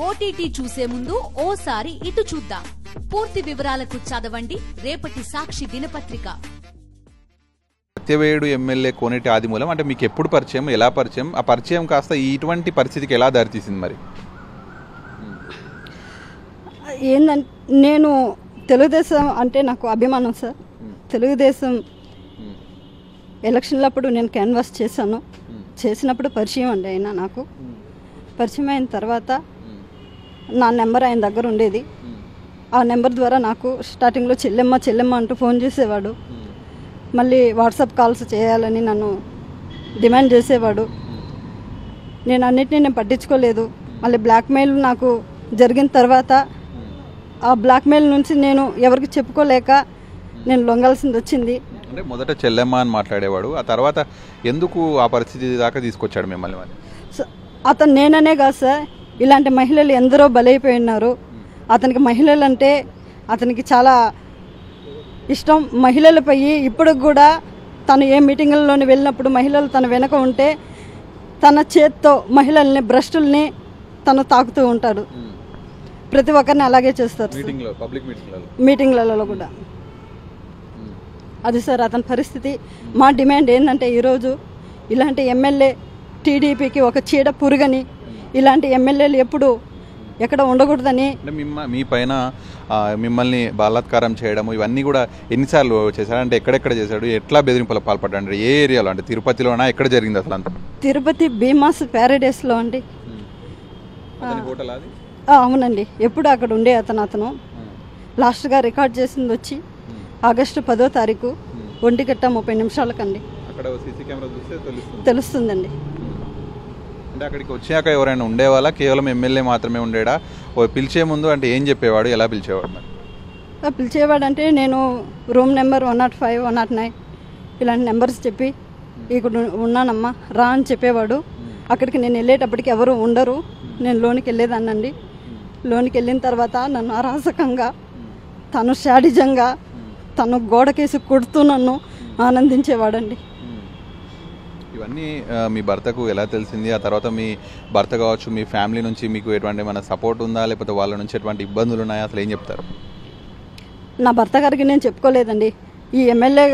OTT చూసే ముందు ఓసారి ఇటు చూద్దాం. పూర్తి వివరాలకు చదవండి రేపటి సాక్షి దినపత్రిక. సత్యవేడు ఎమ్మెల్యే కోనేటి ఆదిమూలం అంటే మీకు ఎప్పుడు పరిచయం, ఎలా పరిచయం, ఆ పరిచయం కాస్త ఇటువంటి పరిస్థితికి ఎలా దారితీసింది? మరి ఏంటంటే నేను తెలుగుదేశం అంటే నాకు అభిమానం సార్. తెలుగుదేశం ఎలక్షన్లప్పుడు నేను క్యాన్వాస్ చేశాను. చేసినప్పుడు పరిచయం అండి ఆయన నాకు. పరిచయం అయిన తర్వాత నా నెంబర్ ఆయన దగ్గర ఉండేది. ఆ నెంబర్ ద్వారా నాకు స్టార్టింగ్లో చెల్లెమ్మ అంటూ ఫోన్ చేసేవాడు. మళ్ళీ వాట్సాప్ కాల్స్ చేయాలని నన్ను డిమాండ్ చేసేవాడు. నేను అన్నిటినీ నేను పట్టించుకోలేదు. మళ్ళీ బ్లాక్మెయిల్ నాకు జరిగిన తర్వాత ఆ బ్లాక్మెయిల్ నుంచి నేను ఎవరికి చెప్పుకోలేక నేను లొంగాల్సింది వచ్చింది. అంటే మొదట చెల్లెమ్మ అని మాట్లాడేవాడు, ఆ తర్వాత ఎందుకు ఆ పరిస్థితి దాకా తీసుకొచ్చాడు మిమ్మల్ని? మరి అతను నేననే కాదు సార్, ఇలాంటి మహిళలు ఎందరో బలైపోయి ఉన్నారు. అతనికి మహిళలు అంటే అతనికి చాలా ఇష్టం. మహిళలపై ఇప్పుడు కూడా తను ఏ మీటింగుల్లోని వెళ్ళినప్పుడు మహిళలు తన వెనక ఉంటే తన చేత్తో మహిళల్ని భ్రష్టుల్ని తను తాకుతూ ఉంటాడు. ప్రతి ఒక్కరిని అలాగే చేస్తారు మీటింగ్లలో కూడా. అది సార్ అతని పరిస్థితి. మా డిమాండ్ ఏంటంటే ఈరోజు ఇలాంటి ఎమ్మెల్యే టీడీపీకి ఒక చీడ పురుగని, ఇలాంటి ఎమ్మెల్యేలు ఎప్పుడు ఎక్కడ ఉండకూడదని. మీ పైన మిమ్మల్ని బలాత్కారం చేయడము ఇవన్నీ కూడా ఎన్నిసార్లు చేశాడు? అంటే ఎక్కడెక్కడ చేశాడు? ఎట్లా బెదిరింపులకు పాల్పడ్డాడు? ఏ ఏరియాలో? అంటే తిరుపతిలోనా? ఎక్కడ జరిగింది అసలు అంతా? తిరుపతి భీమాస్ ప్యారడైస్లో అండి. అవునండి. ఎప్పుడు అక్కడ ఉండే అతను లాస్ట్గా రికార్డ్ చేసింది వచ్చి ఆగస్టు 10వ తారీఖు 1:30 తెలుస్తుందండి. అంటే అక్కడికి వచ్చాక ఎవరైనా ఉండేవాళ్ళ? కేవలం ఎమ్మెల్యే మాత్రమే ఉండేడా? పిలిచే ముందు అంటే ఏం చెప్పేవాడు, ఎలా పిలిచేవాడు? మరి పిలిచేవాడు అంటే నేను రూమ్ నెంబర్ 105, 109 ఇలాంటి నెంబర్స్ చెప్పి ఇక్కడ ఉన్నానమ్మా రా అని చెప్పేవాడు. అక్కడికి నేను వెళ్ళేటప్పటికి ఎవరు ఉండరు. నేను లోనికి వెళ్ళేదాన్నండి. లోనికి వెళ్ళిన తర్వాత నన్ను అరాచకంగా, తను శాడిజంగా, తను గోడకేసి కొడుతూ నన్ను ఆనందించేవాడండి. ఇవన్నీ మీ భర్తకు ఎలా తెలిసింది? ఆ తర్వాత మీ భర్త కావచ్చు, మీ ఫ్యామిలీ నుంచి మీకు ఎటువంటి మన సపోర్ట్ ఉందా, లేకపోతే వాళ్ళ నుంచి ఎటువంటి ఇబ్బందులు ఉన్నాయా? అసలు ఏం చెప్తారు? నా భర్త గారికి నేను చెప్పుకోలేదండి. ఈ ఎమ్మెల్యే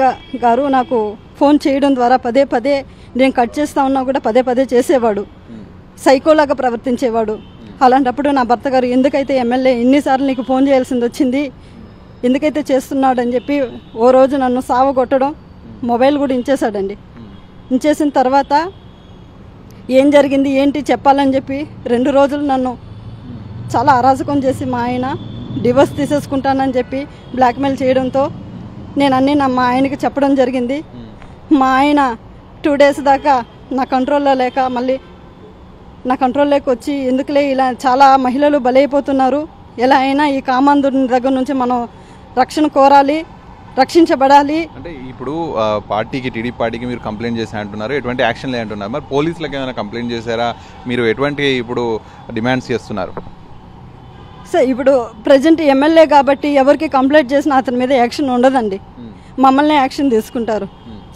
గారు నాకు ఫోన్ చేయడం ద్వారా పదే నేను కట్ చేస్తా ఉన్నా కూడా పదే చేసేవాడు. సైకోలాగా ప్రవర్తించేవాడు. అలాంటప్పుడు నా భర్త గారు ఎందుకైతే ఎమ్మెల్యే ఎన్నిసార్లు నీకు ఫోన్ చేయాల్సింది వచ్చింది, ఎందుకైతే చేస్తున్నాడు అని చెప్పి ఓ రోజు నన్ను సావగొట్టడం, మొబైల్ కూడా ఇంచేశాడండి. ఇంచేసిన తర్వాత ఏం జరిగింది ఏంటి చెప్పాలని చెప్పి 2 రోజులు నన్ను చాలా అరాచకం చేసి మా ఆయన డివోర్స్ తీసేసుకుంటానని చెప్పి బ్లాక్మెయిల్ చేయడంతో నేను అన్నీ మా ఆయనకి చెప్పడం జరిగింది. మా ఆయన 2 డేస్ దాకా నా కంట్రోల్లో లేక మళ్ళీ నా కంట్రోల్లోకి వచ్చి ఎందుకులే ఇలా చాలా మహిళలు బలైపోతున్నారు, ఎలా అయినా ఈ కామాంధుని దగ్గర నుంచి మనం రక్షణ కోరాలి, రక్షించబడాలి. అంటే ఇప్పుడు పార్టీకి, టీడీపీ పార్టీకి మీరు కంప్లైంట్ చేసి అంటున్నారు, ఎటువంటి యాక్షన్ అంటున్నారు? మరి పోలీసులకు ఏమైనా కంప్లైంట్ చేశారా? మీరు ఎటువంటి ఇప్పుడు డిమాండ్స్ చేస్తున్నారు? సార్ ఇప్పుడు ప్రజెంట్ ఎమ్మెల్యే కాబట్టి ఎవరికి కంప్లైంట్ చేసినా అతని మీద యాక్షన్ ఉండదండి. మమ్మల్ని యాక్షన్ తీసుకుంటారు.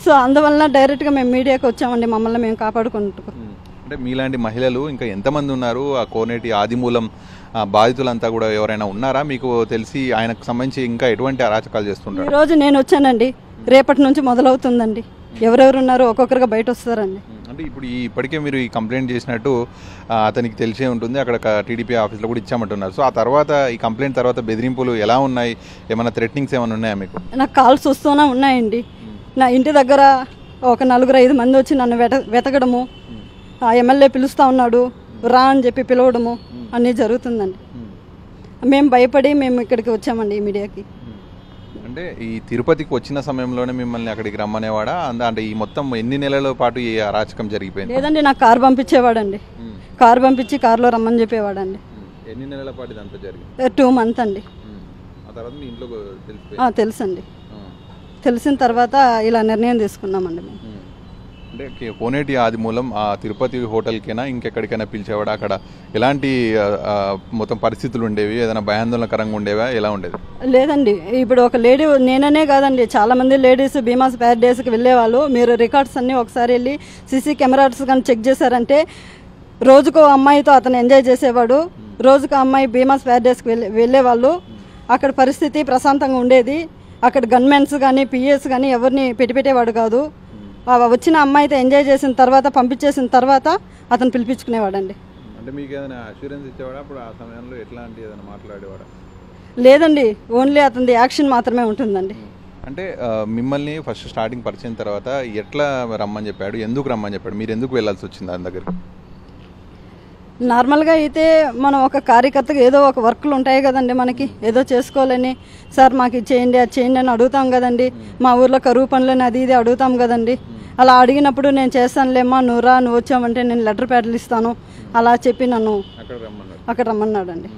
సో అందువలన డైరెక్ట్గా మేము మీడియాకి వచ్చామండి, మమ్మల్ని మేము కాపాడుకుంటాం. అంటే మీలాంటి మహిళలు ఇంకా ఎంతమంది ఉన్నారు? ఆ కోనేటి ఆదిమూలం బాధితులంతా కూడా ఎవరైనా ఉన్నారా మీకు తెలిసి? ఆయనకు సంబంధించి ఇంకా ఎటువంటి అరాచకాలు చేస్తుంటారు? ఈరోజు నేను వచ్చానండి, రేపటి నుంచి మొదలవుతుందండి. ఎవరెవరు ఉన్నారో ఒక్కొక్కరుగా బయట వస్తారండి. అంటే ఇప్పుడు ఇప్పటికే మీరు ఈ కంప్లైంట్ చేసినట్టు అతనికి తెలిసే ఉంటుంది, అక్కడ టీడీపీ ఆఫీస్లో కూడా ఇచ్చామంటున్నారు. సో ఆ తర్వాత ఈ కంప్లైంట్ తర్వాత బెదిరింపులు ఎలా ఉన్నాయి? ఏమైనా థ్రెటనింగ్స్ ఏమైనా ఉన్నాయా మీకు? నాకు కాల్స్ వస్తూనే ఉన్నాయండి. నా ఇంటి దగ్గర ఒక 4-5 మంది వచ్చి నన్ను వెతకడము, ఆ ఎమ్మెల్యే పిలుస్తూ ఉన్నాడు రా అని చెప్పి పిలవడము అన్నీ జరుగుతుందండి. మేము భయపడి మేము ఇక్కడికి వచ్చామండి మీడియాకి. అంటే ఈ తిరుపతికి వచ్చిన సమయంలోనే మిమ్మల్ని అక్కడికి రమ్మనేవాడా? అంటే ఈ మొత్తం ఎన్ని నెలల పాటు ఈ అరాచకం జరిగిపోయింది? లేదండి, నాకు కారు పంపించేవాడండి. కారు పంపించి కారులో రమ్మని చెప్పేవాడండి. ఎన్ని నెలల పాటు ఇదంతా జరిగింది? 2 months అండి. ఆ తర్వాత మీ ఇంట్లో తెలుసండి. తెలిసిన తర్వాత ఇలా నిర్ణయం తీసుకున్నామండి మేము. అంటే కోనేటి ఆదిమూలం ఆ తిరుపతి హోటల్కైనా ఇంకెక్కడికైనా పిలిచేవాడు? అక్కడ ఎలాంటి మొత్తం పరిస్థితులు ఉండేవి? ఏదైనా భయాందోళనకరంగా ఉండేవా? ఎలా ఉండేది? లేదండి, ఇప్పుడు ఒక లేడీ, నేననే కాదండి, చాలామంది లేడీస్ భీమాస్ ప్యారడైస్కి వెళ్ళేవాళ్ళు. మీరు రికార్డ్స్ అన్నీ ఒకసారి వెళ్ళి సీసీ కెమెరాస్ కానీ చెక్ చేశారంటే రోజుకో అమ్మాయితో అతను ఎంజాయ్ చేసేవాడు. రోజుకు ఆ అమ్మాయి భీమా ప్యారడైస్కి వెళ్ళేవాళ్ళు. అక్కడ పరిస్థితి ప్రశాంతంగా ఉండేది. అక్కడ గన్మెన్స్ కానీ పిఎస్ కానీ ఎవరిని పెట్టేవాడు కాదు. వచ్చిన అమ్మాయితో ఎంజాయ్ చేసిన తర్వాత పంపించేసిన తర్వాత అతను పిలిపించుకునేవాడండి. అంటే మీకు ఏదైనా అష్యూరెన్స్ ఇచ్చేవాడా అప్పుడు ఆ సమయంలో? ఎట్లాంటి ఏదైనా మాట్లాడేవాడా? లేదండి, ఓన్లీ అతనిది యాక్షన్ మాత్రమే ఉంటుందండి. అంటే మిమ్మల్ని ఫస్ట్ స్టార్టింగ్ పరిచయం తర్వాత ఎట్లా రమ్మని చెప్పాడు, ఎందుకు రమ్మని చెప్పాడు, మీరు ఎందుకు వెళ్ళాల్సి వచ్చింది దాని దగ్గరికి? నార్మల్గా అయితే మనం ఒక కార్యకర్తగా ఏదో ఒక వర్క్లు ఉంటాయి కదండి మనకి, ఏదో చేసుకోవాలని, సార్ మాకు ఇది చేయండి అది చేయండి అని అడుగుతాం కదండి. మా ఊర్లో కరువు పనులని అది ఇది అడుగుతాం కదండి. అలా అడిగినప్పుడు నేను చేస్తానులేమ్మా, నువ్వు వచ్చామంటే నేను లెటర్ ప్యాడ్లు ఇస్తాను అలా చెప్పి నన్ను అక్కడ రమ్మన్నాడండి.